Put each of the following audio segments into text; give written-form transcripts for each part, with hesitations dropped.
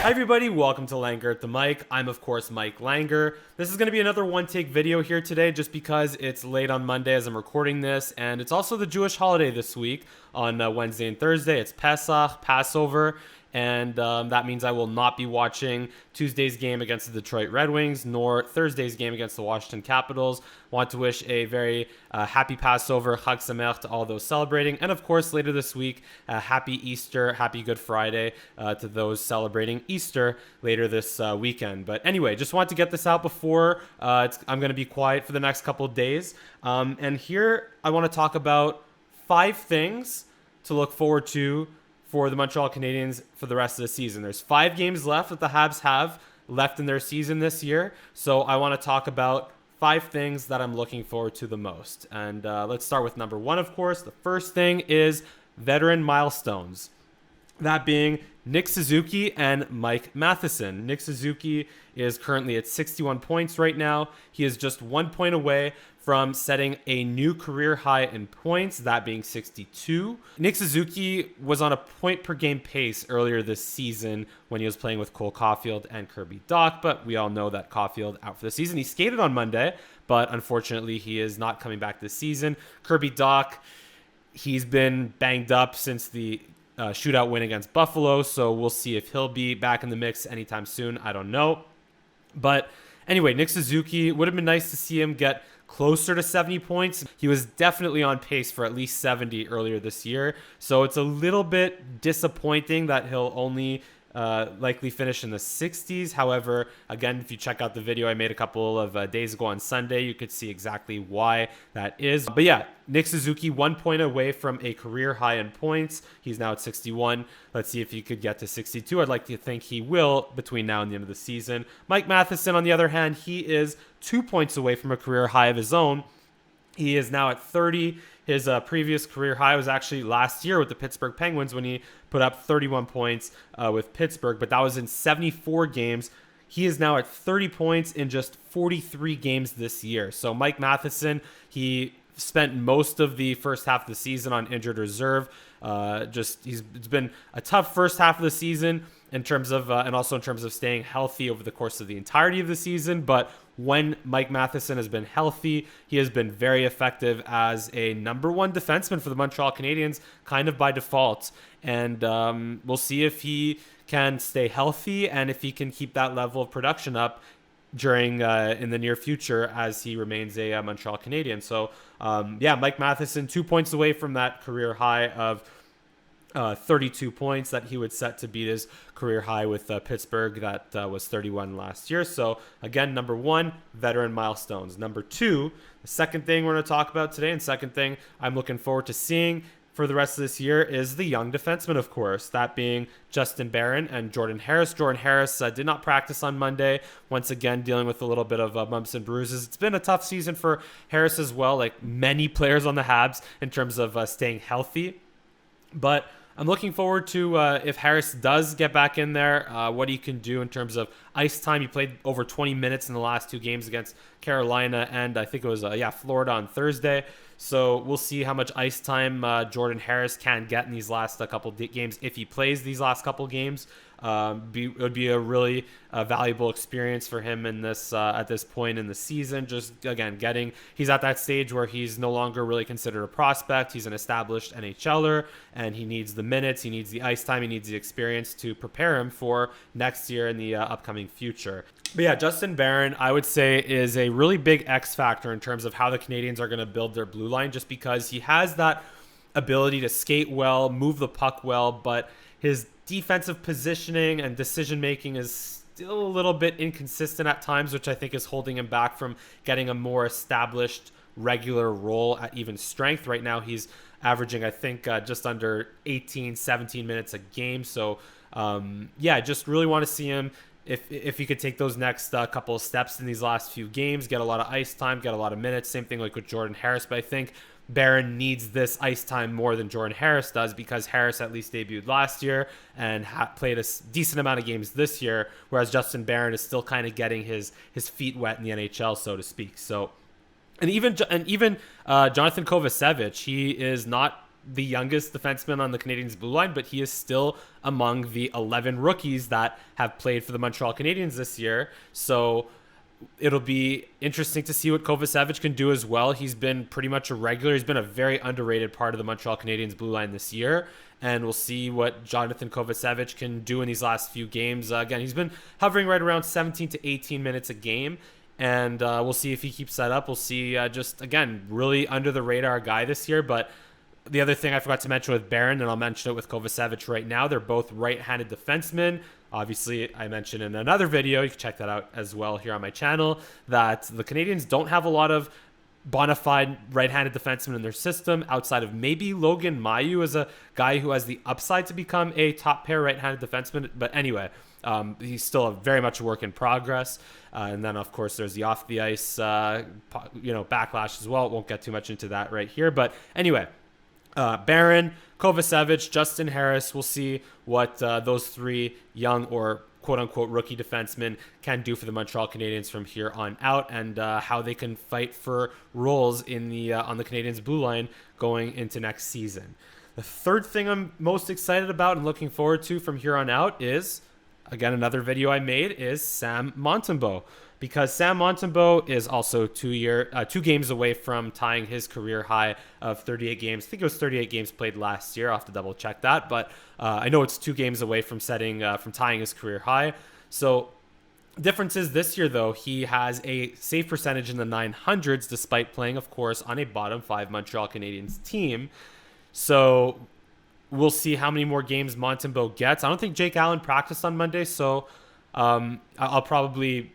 Hi everybody, welcome to Langer at the Mic. I'm of course Mike Langer. This is going to be another one-take video here today just because it's late on Monday as I'm recording this, and it's also the Jewish holiday this week on Wednesday and Thursday. It's Pesach, Passover, and that means I will not be watching Tuesday's game against the Detroit Red Wings nor Thursday's game against the Washington Capitals. Want to wish a very happy Passover, Chag Sameach to all those celebrating, and of course later this week, happy Easter, happy Good Friday to those celebrating Easter later this weekend. But anyway, just want to get this out before I'm going to be quiet for the next couple of days. And here I want to talk about 5 things to look forward to for the Montreal Canadiens for the rest of the season. There's 5 games left that the Habs have left in their season this year. So I want to talk about 5 things that I'm looking forward to the most. And let's start with number 1, of course. The first thing is veteran milestones. That being Nick Suzuki and Mike Matheson. Nick Suzuki is currently at 61 points right now. He is just 1 point away from setting a new career high in points, that being 62. Nick Suzuki was on a point per game pace earlier this season when he was playing with Cole Caulfield and Kirby Dach, but we all know that Caulfield out for the season. He skated on Monday, but unfortunately he is not coming back this season. Kirby Dach, he's been banged up since the shootout win against Buffalo, so we'll see if he'll be back in the mix anytime soon. I don't know. But anyway, Nick Suzuki, would have been nice to see him get closer to 70 points. He was definitely on pace for at least 70 earlier this year, so it's a little bit disappointing that he'll only likely finish in the 60s. However, again, if you check out the video I made a couple of days ago on Sunday, you could see exactly why that is. But yeah, Nick Suzuki 1 point away from a career high in points. He's now at 61. Let's see if he could get to 62. I'd like to think he will between now and the end of the season. Mike Matheson, on the other hand, he is 2 points away from a career high of his own. He is now at 30. His previous career high was actually last year with the Pittsburgh Penguins when he put up 31 points with Pittsburgh, but that was in 74 games. He is now at 30 points in just 43 games this year. So Mike Matheson, he spent most of the first half of the season on injured reserve. It's been a tough first half of the season in terms of and also in terms of staying healthy over the course of the entirety of the season. But when Mike Matheson has been healthy, he has been very effective as a number 1 defenseman for the Montreal Canadiens, kind of by default. And we'll see if he can stay healthy and if he can keep that level of production up during in the near future as he remains a Montreal Canadien. So yeah, Mike Matheson 2 points away from that career high of 32 points that he would set to beat his career high with Pittsburgh that was 31 last year. So again, number 1, veteran milestones. Number 2, the second thing we're going to talk about today, and second thing I'm looking forward to seeing for the rest of this year, is the young defenseman, of course, that being Justin Barron and Jordan Harris. Jordan Harris did not practice on Monday, once again dealing with a little bit of bumps and bruises. It's been a tough season for Harris as well, like many players on the Habs in terms of staying healthy. But I'm looking forward to if Harris does get back in there, what he can do in terms of ice time. He played over 20 minutes in the last 2 games against Carolina and I think it was Florida on Thursday. So we'll see how much ice time Jordan Harris can get in these last couple games if he plays these last couple games. It would be a really valuable experience for him in this at this point in the season. Just again, he's at that stage where he's no longer really considered a prospect. He's an established NHLer, and he needs the minutes, he needs the ice time, he needs the experience to prepare him for next year and the upcoming future. But yeah, Justin Barron, I would say, is a really big X factor in terms of how the Canadiens are going to build their blue line, just because he has that ability to skate well, move the puck well, but his defensive positioning and decision making is still a little bit inconsistent at times, which I think is holding him back from getting a more established regular role at even strength. Right now he's averaging, I think, just under 18, 17 minutes a game. So yeah, just really want to see him if he could take those next couple of steps in these last few games, get a lot of ice time, get a lot of minutes. Same thing like with Jordan Harris, but I think Barron needs this ice time more than Jordan Harris does, because Harris at least debuted last year and played a decent amount of games this year, whereas Justin Barron is still kind of getting his feet wet in the NHL, so to speak. So, and even Jonathan Kovacevic, he is not the youngest defenseman on the Canadiens blue line, but he is still among the 11 rookies that have played for the Montreal Canadiens this year. So it'll be interesting to see what Kovacevic can do as well. He's been pretty much a regular. He's been a very underrated part of the Montreal Canadiens blue line this year. And we'll see what Jonathan Kovacevic can do in these last few games. Again, he's been hovering right around 17 to 18 minutes a game. And we'll see if he keeps that up. We'll see just, again, really under the radar guy this year. But the other thing I forgot to mention with Barron, and I'll mention it with Kovacevic right now, they're both right-handed defensemen. Obviously, I mentioned in another video, you can check that out as well here on my channel, that the Canadiens don't have a lot of bona fide right-handed defensemen in their system outside of maybe Logan Mailloux as a guy who has the upside to become a top pair right-handed defenseman. But anyway, he's still very much a work in progress. And then, of course, there's the off-the-ice backlash as well. Won't get too much into that right here. But anyway, Barron, Kovacevic, Justin Harris. We'll see what those three young or quote-unquote rookie defensemen can do for the Montreal Canadiens from here on out, and how they can fight for roles in the on the Canadiens blue line going into next season. The third thing I'm most excited about and looking forward to from here on out is, again, another video I made, is Sam Montembeault. Because Sam Montembeault is also 2 games away from tying his career high of 38 games. I think it was 38 games played last year. I'll have to double check that. But I know it's 2 games away from tying his career high. So difference is this year, though, he has a save percentage in the 900s, despite playing, of course, on a bottom 5 Montreal Canadiens team. So we'll see how many more games Montembeault gets. I don't think Jake Allen practiced on Monday, so I'll probably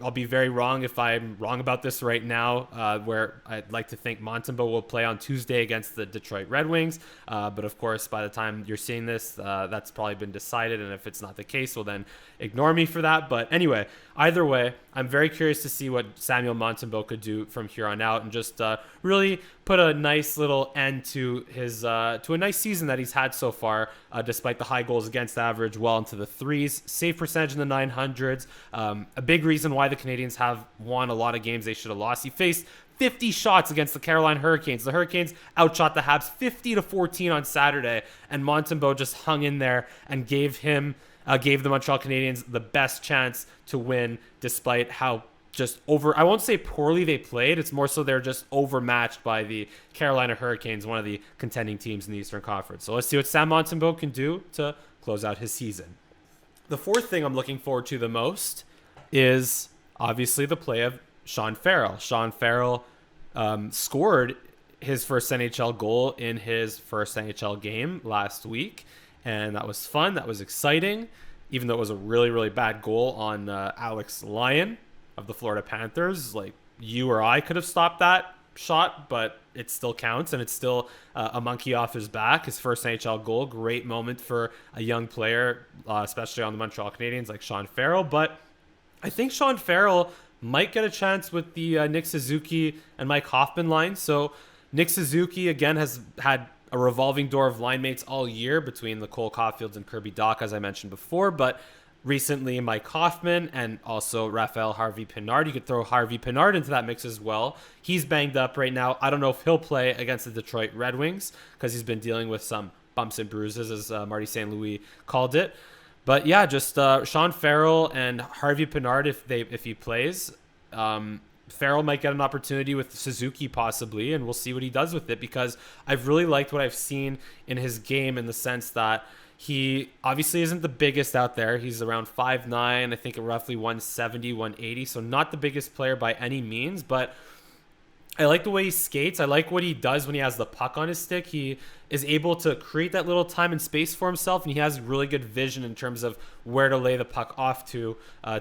I'll be very wrong if I'm wrong about this right now, where I'd like to think Montembeault will play on Tuesday against the Detroit Red Wings. But of course, by the time you're seeing this, that's probably been decided. And if it's not the case, well, then ignore me for that. But anyway, either way, I'm very curious to see what Samuel Montembeault could do from here on out, and just really put a nice little end to his to a nice season that he's had so far, despite the high goals against average, well into the threes, save percentage in the 900s. A big reason why the Canadiens have won a lot of games they should have lost. He faced 50 shots against the Carolina Hurricanes. The Hurricanes outshot the Habs 50-14 on Saturday, and Montembeault just hung in there and gave the Montreal Canadiens the best chance to win, despite how I won't say poorly they played. It's more so they're just overmatched by the Carolina Hurricanes, one of the contending teams in the Eastern Conference. So let's see what Sam Montembeault can do to close out his season. The fourth thing I'm looking forward to the most is obviously the play of Sean Farrell. Sean Farrell scored his first NHL goal in his first NHL game last week, and that was fun. That was exciting, even though it was a really, really bad goal on Alex Lyon of the Florida Panthers. Like, you or I could have stopped that shot, but it still counts, and it's still a monkey off his back. His first NHL goal, great moment for a young player, especially on the Montreal Canadiens, like Sean Farrell. But I think Sean Farrell might get a chance with the Nick Suzuki and Mike Hoffman line. So Nick Suzuki, again, has had a revolving door of line mates all year between the Cole Caulfields and Kirby Dach, as I mentioned before. But recently, Mike Hoffman and also Raphael Harvey-Pinard. You could throw Harvey-Pinard into that mix as well. He's banged up right now. I don't know if he'll play against the Detroit Red Wings because he's been dealing with some bumps and bruises, as Marty St. Louis called it. But yeah, just Sean Farrell and Harvey-Pinard, if he plays. Farrell might get an opportunity with Suzuki possibly, and we'll see what he does with it, because I've really liked what I've seen in his game, in the sense that he obviously isn't the biggest out there. He's around 5'9", I think roughly 170, 180, so not the biggest player by any means, but I like the way he skates. I like what he does when he has the puck on his stick. He is able to create that little time and space for himself, and he has really good vision in terms of where to lay the puck off to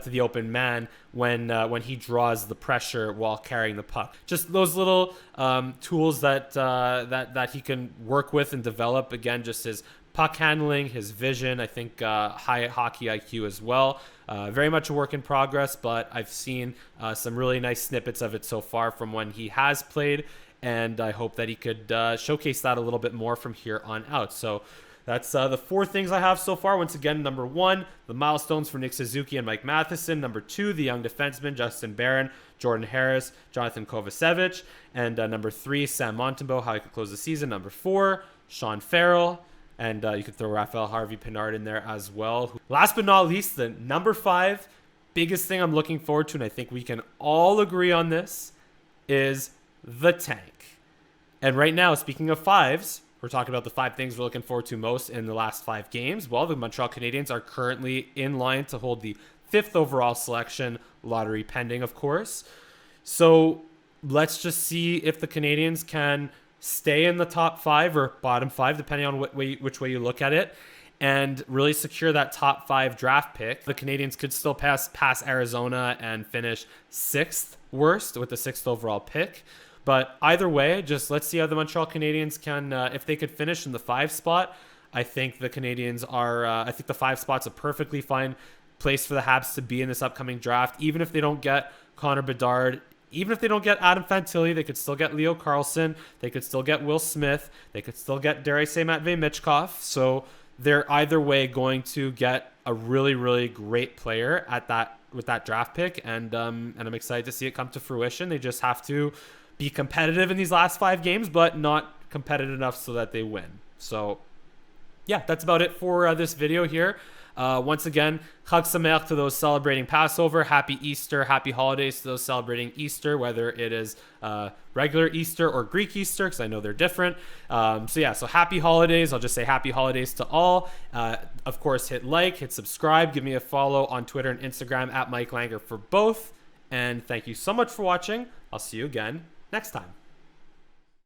the open man when he draws the pressure while carrying the puck. Just those little tools that he can work with and develop. Again, just his puck handling, his vision, I think high hockey IQ as well. Very much a work in progress, but I've seen some really nice snippets of it so far from when he has played, and I hope that he could showcase that a little bit more from here on out. So that's the 4 things I have so far. Once again, number 1, the milestones for Nick Suzuki and Mike Matheson. Number 2, the young defensemen, Justin Barron, Jordan Harris, Jonathan Kovacevic. And number 3, Sam Montembeault, how he could close the season. Number 4, Sean Farrell, and you could throw Raphael Harvey-Pinard in there as well. Last but not least, the number 5 biggest thing I'm looking forward to, and I think we can all agree on this, is the tank. And right now, speaking of 5s, we're talking about the 5 things we're looking forward to most in the last 5 games. Well, the Montreal Canadiens are currently in line to hold the 5th overall selection, lottery pending, of course. So let's just see if the Canadiens can stay in the top 5 or bottom 5, depending on which way you look at it, and really secure that top 5 draft pick. The Canadiens could still pass Arizona and finish 6th worst with the 6th overall pick. But either way, just let's see how the Montreal Canadiens can, if they could finish in the 5 spot. I think the Canadiens are, I think the 5 spot's a perfectly fine place for the Habs to be in this upcoming draft. Even if they don't get Connor Bedard, even if they don't get Adam Fantilli, they could still get Leo Carlsson. They could still get Will Smith. They could still get, dare I say, Matvei Michkov. So they're either way going to get a really, really great player at that with that draft pick. And I'm excited to see it come to fruition. They just have to be competitive in these last 5 games, but not competitive enough so that they win. So yeah, that's about it for this video here. Once again, Chag Sameach to those celebrating Passover. Happy Easter, happy holidays to those celebrating Easter, whether it is regular Easter or Greek Easter, because I know they're different. So happy holidays. I'll just say happy holidays to all. Of course, hit like, hit subscribe, give me a follow on Twitter and Instagram at Mike Langer for both. And thank you so much for watching. I'll see you again next time.